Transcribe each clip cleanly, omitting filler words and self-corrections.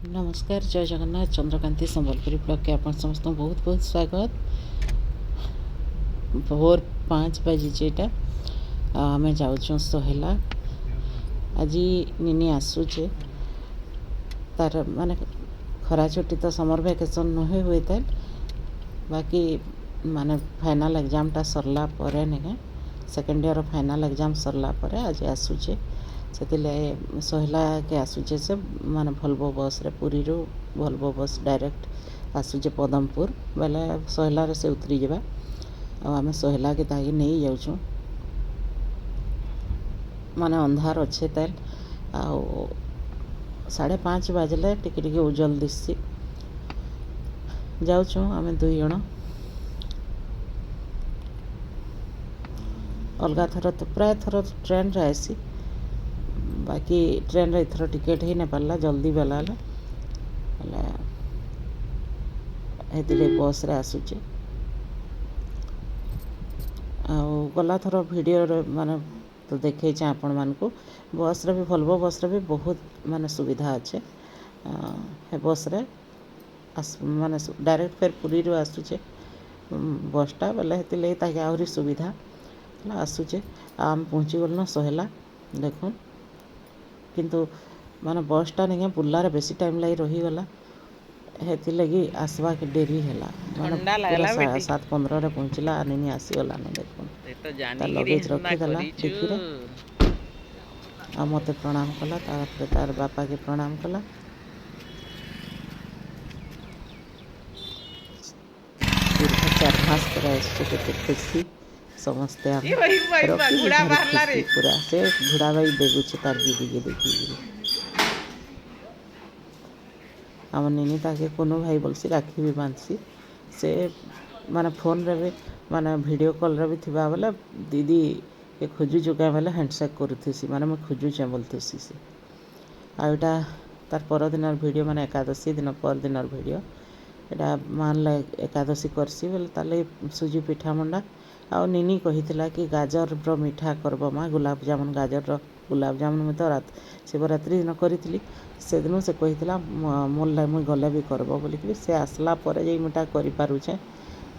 नमस्कार जय जगन्नाथ चंद्रकांति संबलपुरी ब्लॉग के आप समस्त बहुत बहुत स्वागत। भोर 5 बजे आम जाऊँ सोहेला। आज निनी आसूचे तार माने खरा छुट्टी तो समर वैकेशन नुहे हुए था बाकी माने फाइनल एग्जामटा सरला परे निके सेकेंड ईयर फाइनल एग्जाम सरला परे आज आसूचे से सोहेला के आसूचे से माने भल्वो बस रे पुरी रू भल्वो बस डायरेक्ट आसूचे पदमपुर बेले सोहेला से उतरी जावा आम सोहेला के ताकि नहीं जाऊँ माने अंधार अच्छे तेल आ 5:30 बाजले टिके उजल दिसी जाऊँ आम 2 जण अलग थर तो प्राय थर ट्रेन रे आसी बाकी ट्रेन रे थर टिकेट ही नहीं पार्ला जल्दी बेला बस रे आसूचे गला थर वीडियो माने तो देखे आपण मान को बस रे भी भल्वो बस रे भी बहुत माने सुविधा अच्छे बस रे माने डायरेक्ट फिर पुरी रू आसूचे बसटा बेले हेती आहरी सुविधा आसूचे आम पहुँची गलु सोहेला देखुन किंतु माने बसटा नहीं बुलारे बेसी टाइम लगी रहीगला हेती लगी आसवा के डेरी हैला माने पूरा 7:15 रे पहुँचला नहीं आसीगला देखुन तार लगेज रखीदेला डिक्की आ मते प्रणाम कला तार बापा के प्रणाम कला दीर्घ 4 मास पर खुशी समस्ते पूरा से घुड़ा भाई बेगुचे तार दीदी के देखी आम निनी ताके कोनो भाई बोलसी राखी भी बांधसी से माने फोन रे भी माने वीडियो कॉल रे भी थिबा बेले दीदी के खोजुछु क्या बेले हैंडसेक करूथसी माने मैं खोजुचे बोलथसी से आटा तार पर दिन वीडियो माने एकादशी दिन पर दिन वीडियो एटा मान एकादशी करसी बोले ताले सुजी पिठा मंडा आ निनी कही कि गाजर रो मिठा करब माँ गुलाब जामुन गाजर रो गुलाब जामुन में तो रात शिवरात्रि दिन करी से दिन से कही मोर मुई गले भी करब बोलिक से आसला पर जे मिठा करि पारुछे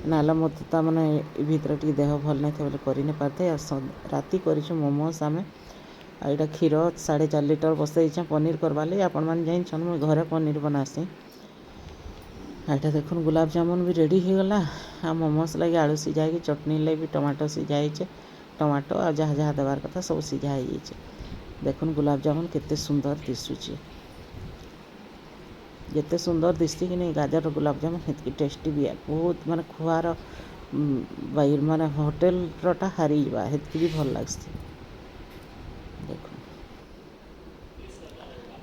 ना मत तो मैंने भीतर टी देह भल नहीं बोले कर नहीं पारे राति कर मोमोज आम आईटा क्षीर 4.5 लीटर बसई पनीर करवा लगे आपण मैंने जान मुझे घरे पनीर बनासी आईटा देखुन गुलाब जामुन भी रेडी हो गला आ मोमोज लगे आलू सीझाई चटनी लगे भी टमाटो सीझाई टमाटो आ जहाँ जहाँ देवार कथा सब सीझाई देखुन गुलाब जामुन केते सुंदर दिशुचे जिते सुंदर दिसती कि नहीं गाजर गुलाब जामुन हेतकी टेस्टी भी है बहुत माने खुआर बाहर माने होटेल रोटा हारी जा हेतकी भी भल लगसी देखो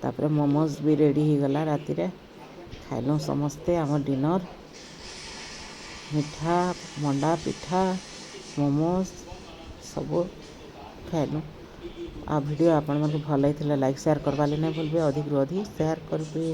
तापर मोमोज भी रेडी हो गला राति रे खाइलु समस्ते आम डिनर मिठा मंडा पिठा मोमोज सब खाइलु आ वीडियो आपण मन भल लाइक शेयर करवा नहीं भूलबे अधिक रू अधिक शेयर करबे।